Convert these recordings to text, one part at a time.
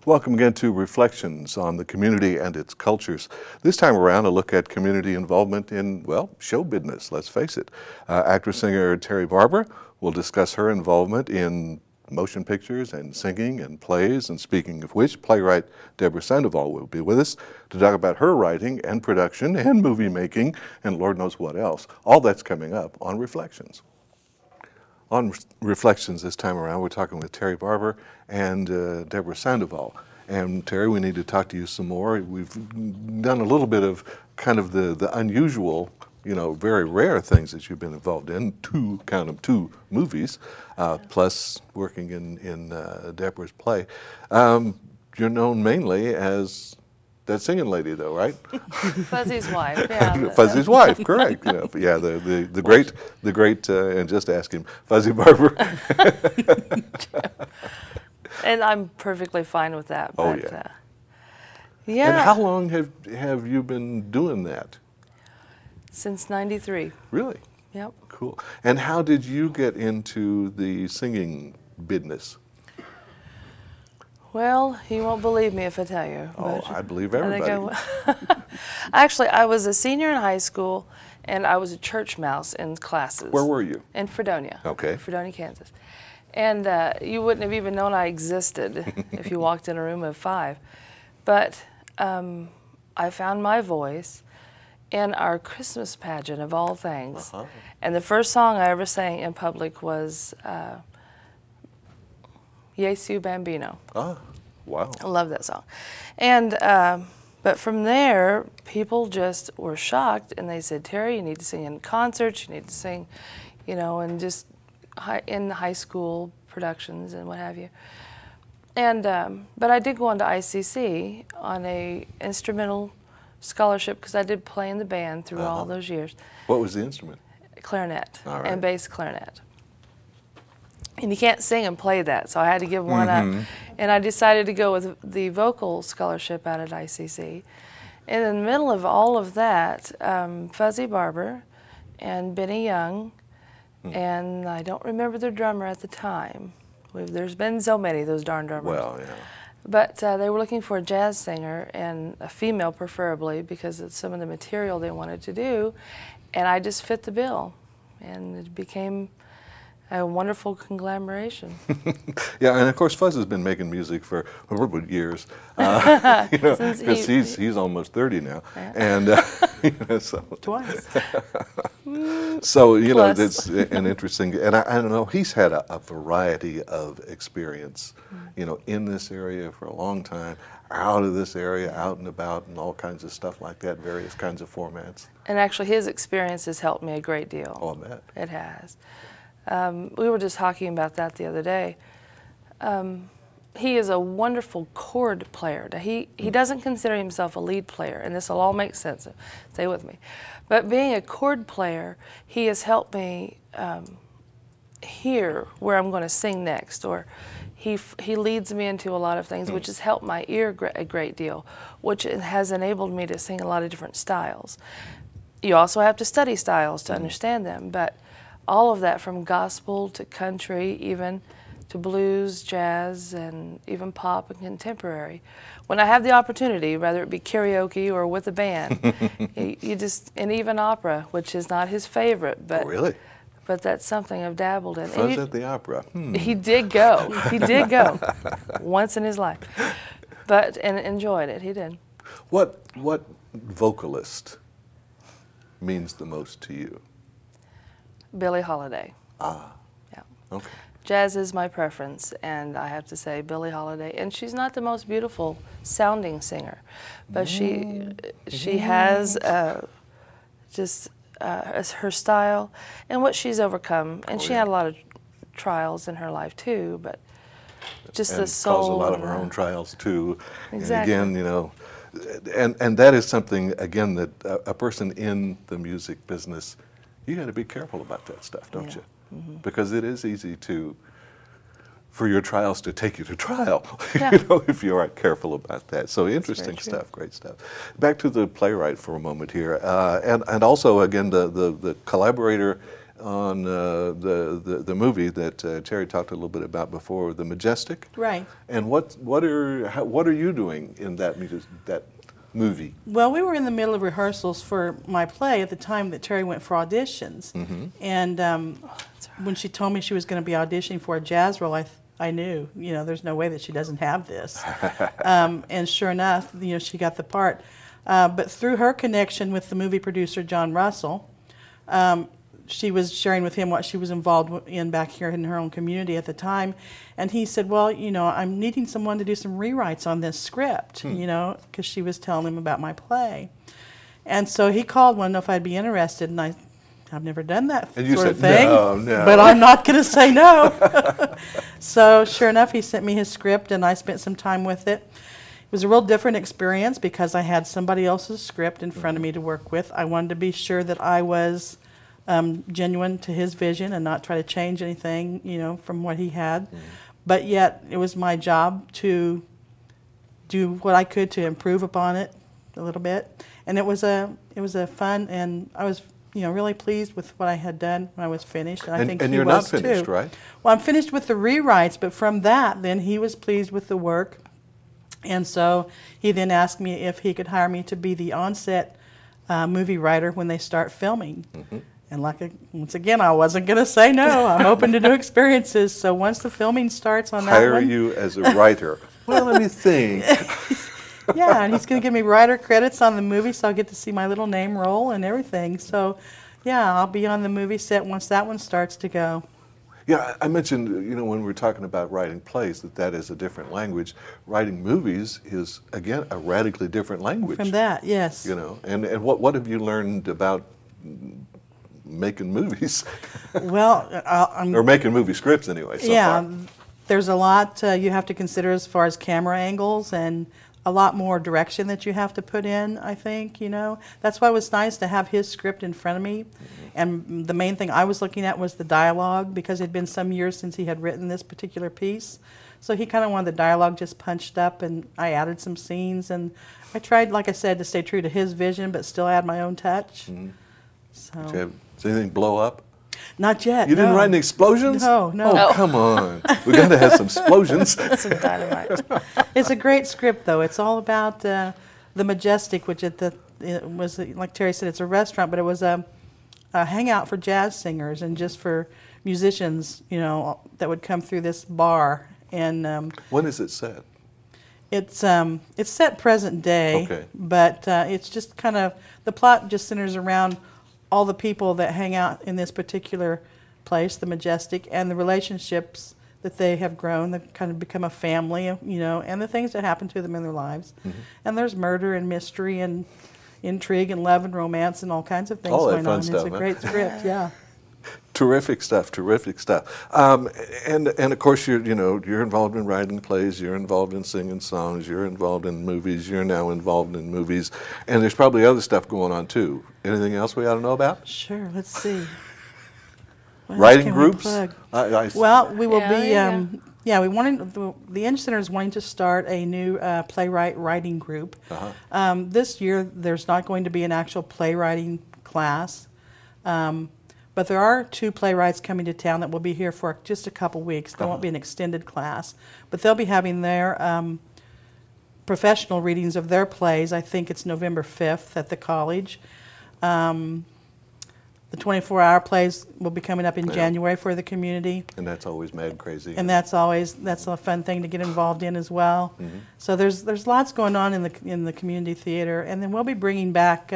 Welcome again to Reflections on the Community and its Cultures. This time around, a look at community involvement in, well, show business, let's face it. Actress-singer Terri Barbera will discuss her involvement in motion pictures and singing and plays. And speaking of which, playwright Deborah Sandoval will be with us to talk about her writing and production and movie making and Lord knows what else. All that's coming up on Reflections. On Reflections this time around, we're talking with Terri Barbera and Deborah Sandoval. And Terri, we need to talk to you some more. We've done a little bit of kind of the unusual, you know, very rare things that you've been involved in, two movies, plus working in Deborah's play. You're known mainly as that singing lady, though, right? Fuzzy's wife, yeah. Fuzzy's wife, correct. You know, yeah, the great, and just ask him, Fuzzy Barbera. And I'm perfectly fine with that. Oh, but, yeah. Yeah. And how long have you been doing that? Since '93. Really? Yep. Cool. And how did you get into the singing business? Well, you won't believe me if I tell you. Oh, I believe everybody. Actually, I was a senior in high school, and I was a church mouse in classes. Where were you? In Fredonia. Okay. Fredonia, Kansas. And you wouldn't have even known I existed if you walked in a room of 5. But I found my voice in our Christmas pageant, of all things. Uh-huh. And the first song I ever sang in public was Yesu Bambino. Ah, wow. I love that song. And but from there, people just were shocked, and they said, Terri, you need to sing in concerts, you need to sing, you know, and just in high school productions and what have you. And but I did go on to ICC on a instrumental scholarship because I did play in the band through all those years. What was the instrument? Clarinet. All right. And bass clarinet. And you can't sing and play that, so I had to give one up. And I decided to go with the vocal scholarship out at ICC. And in the middle of all of that, Fuzzy Barbera and Benny Young, and I don't remember the drummer at the time. There's been so many of those darn drummers. Well, yeah. But they were looking for a jazz singer, and a female preferably, because of some of the material they wanted to do. And I just fit the bill, and it became a wonderful conglomeration. Yeah, and of course Fuzz has been making music for years, you know, because he's almost 30 now, yeah. And you know, so twice. So you know, it's an interesting, and I don't know, he's had a variety of experience, you know, in this area for a long time, out of this area, out and about, and all kinds of stuff like that, various kinds of formats. And actually, his experience has helped me a great deal. Oh, I bet. It has. We were just talking about that the other day. He is a wonderful chord player. He doesn't consider himself a lead player, and this will all make sense. Stay with me. But being a chord player, he has helped me hear where I'm going to sing next, or he leads me into a lot of things, which has helped my ear a great deal, which has enabled me to sing a lot of different styles. You also have to study styles to understand them, but all of that, from gospel to country, even to blues, jazz, and even pop and contemporary. When I have the opportunity, whether it be karaoke or with a band, you just, and even opera, which is not his favorite, but really? But that's something I've dabbled in. Fuzz at the opera. He did go. He did go once in his life, but and enjoyed it. He did. What vocalist means the most to you? Billie Holiday. Ah. Yeah. Okay. Jazz is my preference, and I have to say Billie Holiday. And she's not the most beautiful sounding singer, but she has just her style and what she's overcome. And she had a lot of trials in her life too, but just the soul. Caused a lot of her own trials too. Exactly. And again, you know, and that is something again that a person in the music business, you got to be careful about that stuff, don't you? Because it is easy for your trials to take you to trial, you know, if you aren't careful about that. So interesting stuff, great stuff. Back to the playwright for a moment here, and also again the collaborator on the movie that Terri talked a little bit about before, The Majestic. Right. And what are you doing in that movie? Well, we were in the middle of rehearsals for my play at the time that Terri went for auditions. And when she told me she was going to be auditioning for a jazz role, I knew, you know, there's no way that she doesn't have this. And sure enough, you know, she got the part. But through her connection with the movie producer, John Russell, she was sharing with him what she was involved in back here in her own community at the time. And he said, well, you know, I'm needing someone to do some rewrites on this script, you know, because she was telling him about my play. And so he called, wanted to know if I'd be interested, and I've never done that sort of thing, no. but I'm not going to say no. So sure enough, he sent me his script, and I spent some time with it. It was a real different experience because I had somebody else's script in front of me to work with. I wanted to be sure that I was genuine to his vision and not try to change anything, you know, from what he had. But yet, it was my job to do what I could to improve upon it a little bit. And it was a fun, and I was, you know, really pleased with what I had done when I was finished. And I think and he you're was not finished, too. right? Well, I'm finished with the rewrites, but from that, then he was pleased with the work. And so he then asked me if he could hire me to be the on-set movie writer when they start filming. And once again, I wasn't going to say no. I'm open to new experiences. So once the filming starts on that one. Hire you as a writer. Well, let me think. Yeah, and he's going to give me writer credits on the movie, so I'll get to see my little name roll and everything. So, yeah, I'll be on the movie set once that one starts to go. Yeah, I mentioned, you know, when we're talking about writing plays, that is a different language. Writing movies is, again, a radically different language. From that, yes. You know, and what have you learned about making movies? Well, or making movie scripts anyway, so yeah, far. There's a lot you have to consider as far as camera angles and a lot more direction that you have to put in, I think, you know. That's why it was nice to have his script in front of me. And the main thing I was looking at was the dialogue, because it had been some years since he had written this particular piece. So he kind of wanted the dialogue just punched up, and I added some scenes. And I tried, like I said, to stay true to his vision, but still add my own touch. So. Does anything blow up? Not yet. You didn't write any explosions? No, no. Oh, come on. We got to have some explosions. Some dynamite. It's a great script, though. It's all about the Majestic, which it was, like Terri said, it's a restaurant, but it was a hangout for jazz singers and just for musicians, you know, that would come through this bar. And when is it set? It's set present day, okay. But it's just kind of, the plot just centers around all the people that hang out in this particular place, the Majestic, and the relationships that they have grown, that kind of become a family, you know, and the things that happen to them in their lives. And there's murder and mystery and intrigue and love and romance and all kinds of things going on. Stuff, it's a great script, yeah. Terrific stuff, terrific stuff. And of course, you're involved in writing plays, you're involved in singing songs, you're involved in movies, you're now involved in movies, and there's probably other stuff going on too. Anything else we ought to know about? Sure, let's see. Writing groups? Well, we will be, yeah, we wanted, the Inch Center is wanting to start a new playwright writing group. This year, there's not going to be an actual playwriting class. But there are 2 playwrights coming to town that will be here for just a couple weeks. There won't be an extended class. But they'll be having their professional readings of their plays. I think it's November 5th at the college. The 24-hour plays will be coming up in January for the community. And that's always mad crazy. And that's a fun thing to get involved in as well. So there's lots going on in the community theater. And then we'll be bringing back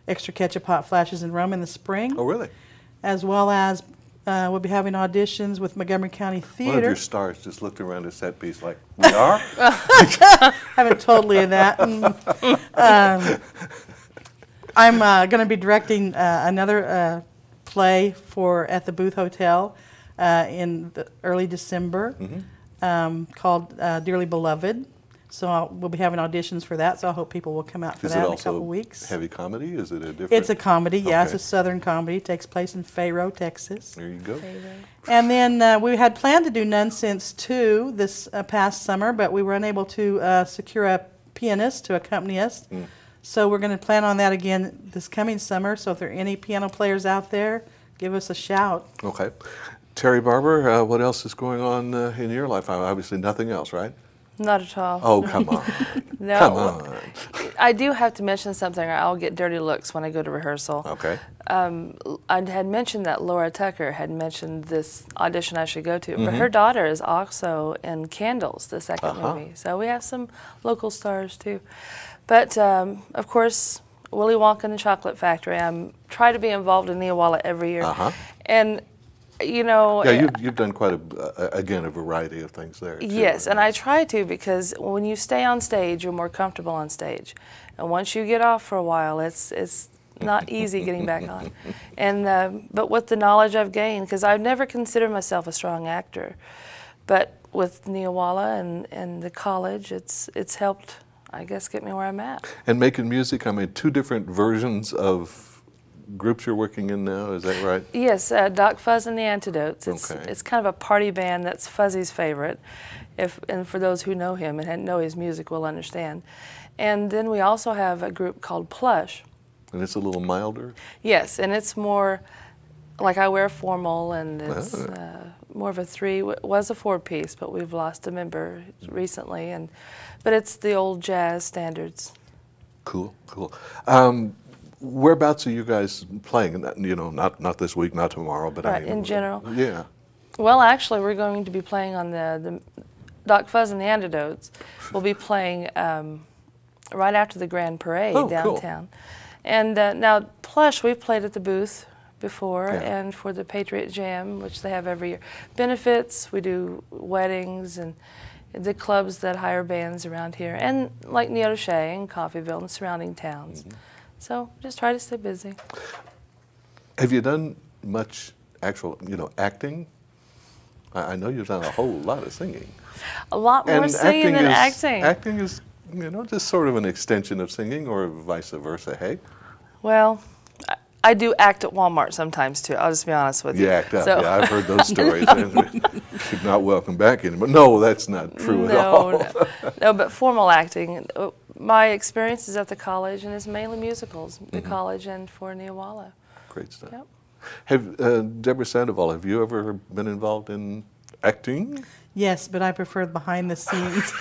Extra Ketchup Hot Flashes and Rum in the spring. Oh, really? As well as we'll be having auditions with Montgomery County Theater. One of your stars just looked around a set piece like, we are? Haven't told Leah that. I'm going to be directing another play at the Booth Hotel in early December called Dearly Beloved. So we'll be having auditions for that, so I hope people will come out for that in a couple weeks. Is it also heavy comedy? Is it a different? It's a comedy, yeah. Okay. It's a Southern comedy. It takes place in Fayro, Texas. There you go. And then we had planned to do Nonsense 2 this past summer, but we were unable to secure a pianist to accompany us. So we're going to plan on that again this coming summer. So if there are any piano players out there, give us a shout. Okay. Terri Barbera, what else is going on in your life? Obviously nothing else, right? Not at all. Oh, come on. No. Come on. I do have to mention something, or I'll get dirty looks when I go to rehearsal. Okay. I had mentioned that Laura Tucker had mentioned this audition I should go to, but Mm-hmm. her daughter is also in Candles, the second movie. So we have some local stars too. But of course, Willy Wonka and the Chocolate Factory. I'm try to be involved in Neowalla every year, and you know. Yeah, you've done quite again a variety of things there. Too, Yes, and I try to, because when you stay on stage, you're more comfortable on stage, and once you get off for a while, it's not easy getting back on. And but with the knowledge I've gained, because I've never considered myself a strong actor, but with Neowalla and the college, it's helped, I guess, get me where I'm at. And making music, I mean, 2 different versions of groups you're working in now, is that right? Yes, Doc Fuzz and the Antidotes. Okay. It's kind of a party band that's Fuzzy's favorite, and for those who know him and know his music will understand. And then we also have a group called Plush. And it's a little milder? Yes, and it's more like I wear formal, and it's more of a 3, was a 4-piece, but we've lost a member recently, but it's the old jazz standards. Cool, cool. Whereabouts are you guys playing? You know, not this week, not tomorrow, but Right, I mean, in general. Yeah. Well, actually, we're going to be playing on the Doc Fuzz and the Antidotes. We'll be playing right after the Grand Parade downtown. Cool. And now, Plush, we've played at the booth before, Yeah. and for the Patriot Jam, which they have every year. Benefits, we do weddings, and the clubs that hire bands around here, and like Neodesha and Coffeyville and surrounding towns. So just try to stay busy. Have you done much actual, acting? I know you've done a whole lot of singing. A lot more singing than acting. Acting is, just sort of an extension of singing, or vice versa, hey? Well, I do act at Walmart sometimes too. I'll just be honest with you. You act up. So. Yeah, I've heard those stories. You're not welcome back anymore. No, that's not true at all. No, but formal acting. My experience is at the college, and it's mainly musicals, the college and for Neowalla. Great stuff. Yep. Have Deborah Sandoval, have you ever been involved in acting? Yes, but I prefer behind the scenes.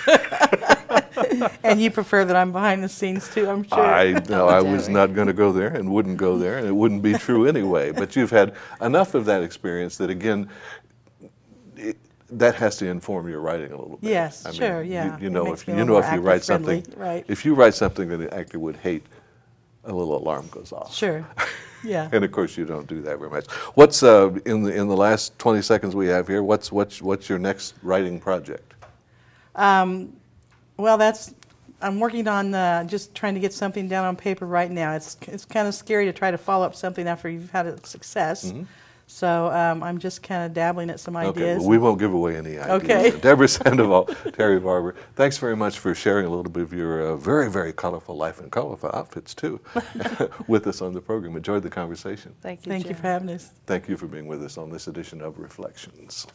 And you prefer that I'm behind the scenes too, I'm sure. I was not going to go there and wouldn't go there, and it wouldn't be true anyway. But you've had enough of that experience that, again, that has to inform your writing a little bit. Yes, I mean, sure, yeah. You It know, makes if me a you little know more if you write actor-friendly, something, right. if you write something that an actor would hate, a little alarm goes off. Sure, yeah. And of course, you don't do that very much. What's in the last 20 seconds we have here? What's your next writing project? Well, I'm working on just trying to get something down on paper right now. It's kind of scary to try to follow up something after you've had a success. So I'm just kind of dabbling at some ideas. Okay, well, we won't give away any ideas. Okay. Deborah Sandoval, Terri Barbera, thanks very much for sharing a little bit of your very, very colorful life and colorful outfits, too, with us on the program. Enjoyed the conversation. Thank you, Thank you Jim. for having us. Thank you for being with us on this edition of Reflections.